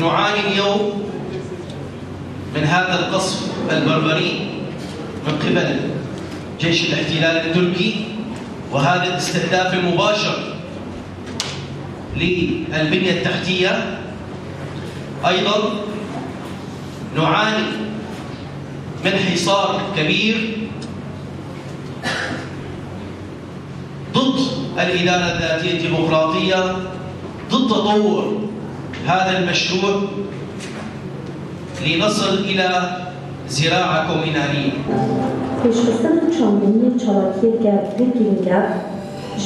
نعاني اليوم من هذا القصف البربري من قبل جيش الاحتلال التركي، وهذا الاستهداف المباشر للبنية التحتية. أيضا نعاني من حصار كبير ضد الإدارة الذاتية الديمقراطية، ضد تطور هذا المشروع لنصل إلى زراعة كومينالية. پیشخستن چاندنی چالاکی گردگی گرد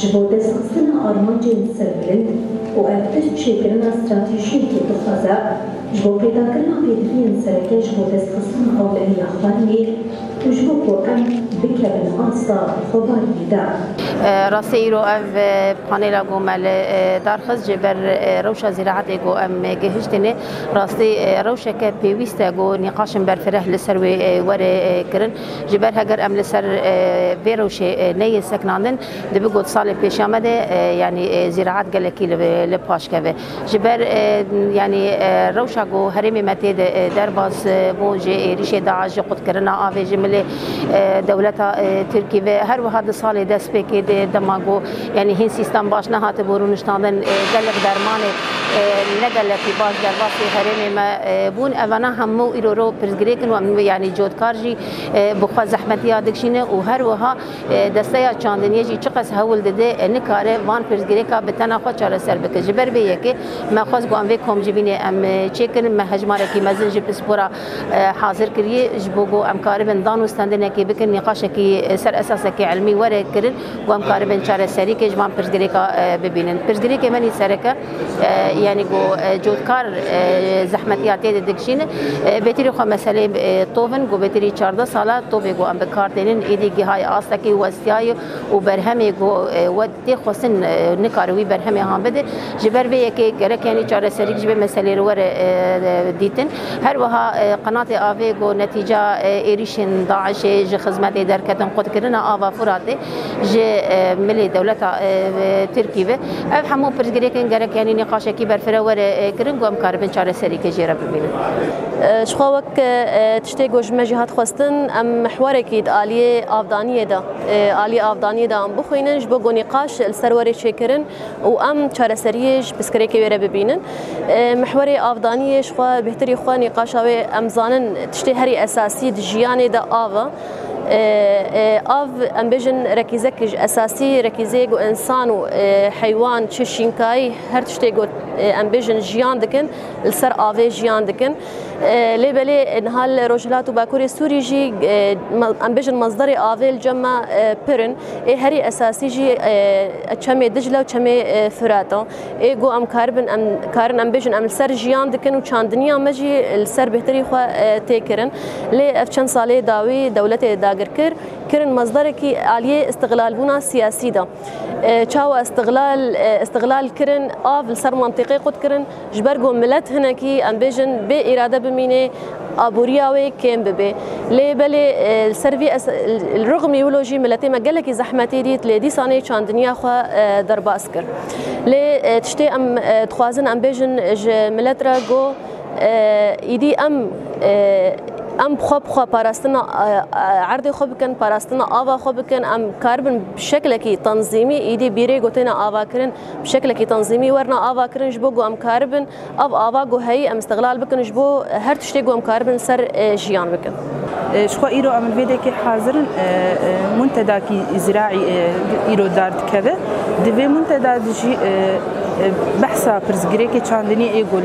جبو دستخستن آرمانجی سربلند و افتش چیکرن استراتیجی که دخوازه جبو پیدا کرنا پیدوین سرکه جبو دستخستن اولین اخباری و جبو قرآن بکرن آنستا خوباری دا. راستی ایرو اف پانیلا گومل درخواست جبر روشا زراعت گو ام گهشتنه راستی روشا که پیوسته گو نقاشم برفره لسر ور کرن جبر هگر ام لسر بیروش نی سکناندن دبی گود سال پیش آمده یعنی زراعت گلکی لپاش که جبر یعنی روشا گو هرمی متید درباز بوج ریش داعش قد کرنا آوی جمله دولت ترکی و هر وحد سال دست بکید دماغو یعنی هین سیستم باش نهات برونشتاندن گلک درمانه نگلکی باش درباسی هرمی ما بون اونا همو ایرو پرزگریکن و یعنی جودکارجی بخوا زحمتی آدکشینه و هر وها دسته چاندنیه جی چقدر هول داده نکاره وان پرزگریکا بتنا خود چاره سر بکه جبر بیه که ما خواست گوان وی کم جبینه ام چیکن ما هجماره کی مزن جب سپورا حاضر کریه جبوگو ام کاربن دانو استندنه کی بکن نقاشه کی سر اساسه کی علمی وره کرن و ام کاربن چاره سری که جوان پرزگریکا ببینن پرزگریکا منی سرکه یعنی گو جودکار زحمتیاتی دکشینه بهتری خو مسئله توفن گو بهتری 14 ساله تو بگو ام بکارتنین ایدی گهای آستکی وستیای و برهمی گو ودی خصن نکاروی برهمی هم بده جبر به یک گرک یعنی چاره سری جبه مسئله رو دیتن هر وها قنات آوی گو نتیجه ایریشن داعش ج خدمت در کتن قد کرنا آوا فراته ج ملی دولت ترکی و اف همون پرزگریکن گرک یعنی نقاش کی برفره ور کرن گو ام کاربن چاره سری که جرا ببینن شخوك تشتي جوج مجهات خواستن ام محور اكيد آلية أفضانية دا آلية أفضانية دا ام بخوينن جبو نقاش السروري شكرن و ام چارەسەریش بسكريكي ويرا ببينن محور أفضانية شخوا بهتري خوا نقاشاوي ام زانن تشتي هري أساسي دجياني دا آفا آف ام بيجن ركيزك أساسي ركيزة جو إنسان و حيوان تشينكاي هر تشتي جو ام بيجن جيان دكن السر آفي جيان دكن لبلي نهال روجلات وباكوري سوري جي ام بيجن مصدر آفي الجمع برن هري أساسي جي تشمي دجلة وتشمي فراتا جو ام كاربن ام كارن ام بيجن ام السر جيان دكن وشاندنيا مجي السر بهتري خوا تيكرن لي افشان صالي داوي دولة داگر كرن مصدر كي عالية استغلال بنا سياسي دا چاو استغلال كرن آف السر منطقي قد كرن جبرگو ملت هنا كي ام بيجن بإرادة بمينه أبورياوي كم ببي ليه بلي السرفي الرغم يولوجي ملتي ما قالك زحمتي ديت لدي صاني چاندنيا خوا درباسكر ليه تشتي ام تخوازن ام بيجن ملت را جو ايدي ام بخوا باراستنا عرض خو بكن باراستنا آوا خو بكن ام كاربن بشكل كي تنظيمي ايدي بيري قوتنا آوا كرن بشكل كي تنظيمي ورنا آوا كرن جبو ام كاربن آوا جو هي ام استغلال بكن جبو هر تشتي ام كاربن سر جيان بكن شخوا ايرو ام الفيديو كي حاضر منتدى كي زراعي ايرو دارت كذا دبي منتدى جي بحثا برزجريكي تشاندني ايقول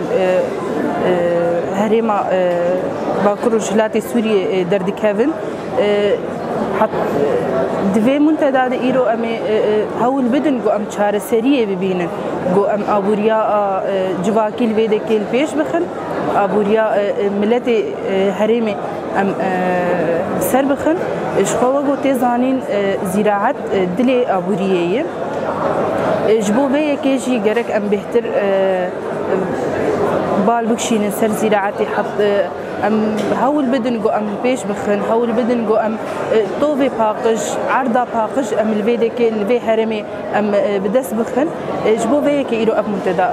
هريما باكر جلاتي سوريا درد كافن حت دفي منتدى ايرو امي هول بدن جو ام چاره سريه ببينن جو ام ابوريا جواكي الفيديكي البيش بخن ابوريا ملتي هريمي ام سر بخن شخوا جو تزانين زراعه دلي ابورييه جبو بيه كيجي جرك ام بهتر بال بكشين سر زراعتي حط ام هول بدن جو ام بيش بخن هول بدن جو ام طوفي باقج عرضا باقج ام الفيدك الفي هرمي ام بدس بخن جبو فيك يرو اب منتدا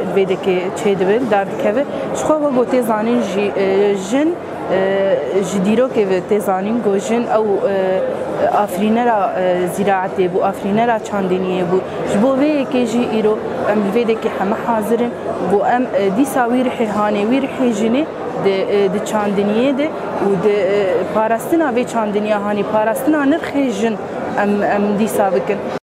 الفيدك تشيدبل دار كيف شخوا وجو تزانين جن جديرو كيف تزانين جو جن او افرينرا زراعتي بو افرينرا چاندنيه بو جبو فيك جي يرو ام الفيدك حما حاضرين بو ام دي ساوير حيهاني وير حيجني د چاندنیه ده و د پاراستنا به چاندنیه هانی پاراستنا نرخیجن ام دی سابقن